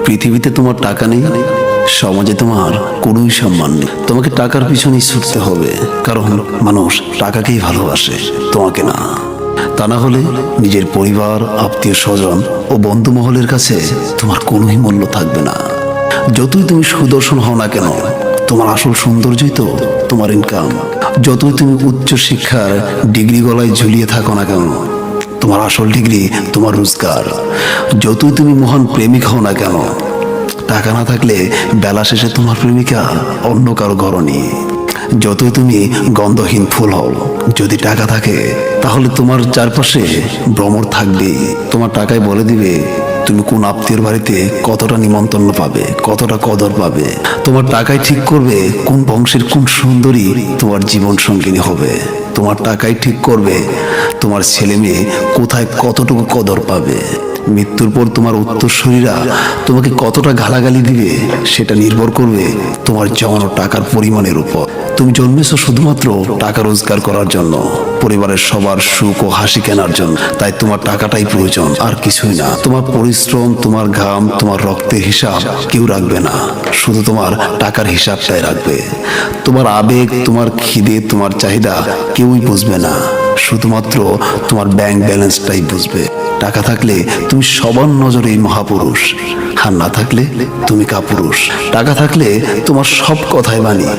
পৃথিবীতে তোমার টাকা নেই, সমাজে তোমার কোনোই সম্মান নেই। তোমাকে টাকার পিছনেই ছুটতে হবে, কারণ মানুষ টাকাকেই ভালোবাসে, তোমাকে না। তা না হলে নিজের পরিবার, আত্মীয় স্বজন ও বন্ধু মহলের কাছে তোমার কোনোই মূল্য থাকবে না। যতই তুমি সুদর্শন হও না কেন, তোমার আসল সৌন্দর্যই তো তোমার ইনকাম। যতই তুমি উচ্চ শিক্ষার ডিগ্রি গলায় ঝুলিয়ে থাকো না কেন, তোমার আসল ডিগ্রি তোমার রোজগার। যতই তুমি মহান প্রেমিক হও না কেন, টাকা না থাকলে বেলা শেষে তোমার প্রেমিকা অন্য কারো ঘরণী। যতই তুমি গন্ধহীন ফুল হও, যদি টাকা থাকে তাহলে তোমার চারপাশে ভ্রমর থাকবে। তোমার টাকায় বলে দিবে তুমি কোন আত্মীয়র বাড়িতে কতটা নিমন্ত্রণ পাবে, কতটা কদর পাবে। তোমার টাকাই ঠিক করবে কোন বংশের কোন সুন্দরী তোমার জীবন সঙ্গিনী হবে। তোমার টাকাই ঠিক করবে তোমার ছেলে মেয়ে কোথায় কতটুকু কদর পাবে। মৃত্যুর পর তোমার উত্তরসূরিরা তোমাকে কতটা গালাগালি দিবে সেটা নির্ভর করবে তোমার জমানো টাকার পরিমাণের উপর। তুমি জন্মেছো শুধুমাত্র টাকা রোজগার করার জন্য, পরিবারের সবার সুখ ও হাসি কেনার জন্য। তাই তোমার টাকাটাই প্রয়োজন, আর কিছুই না। তোমার পরিশ্রম, তোমার ঘাম, তোমার রক্তের হিসাব কেউ রাখবে না, শুধু তোমার টাকার হিসাবটাই রাখবে। তোমার আবেগ, তোমার খিদে, তোমার চাহিদা কেউই বুঝবে না, শুধুমাত্র তোমার ব্যাংক ব্যালেন্সটাই বুঝবে। টাকা থাকলে তুমি সবার নজরে মহাপুরুষ, আর না থাকলে তুমি কাপুরুষ। টাকা থাকলে তোমার সব কথাই মানি,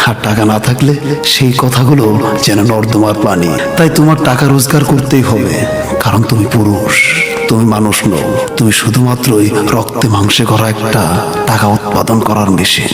আর টাকা না থাকলে সেই কথাগুলো যেন নর্দমার পানি। তাই তোমার টাকা রোজগার করতেই হবে, কারণ তুমি পুরুষ, তুমি মানুষ নও। তুমি শুধুমাত্রই রক্তে মাংসে করা একটা টাকা উৎপাদন করার মেশিন।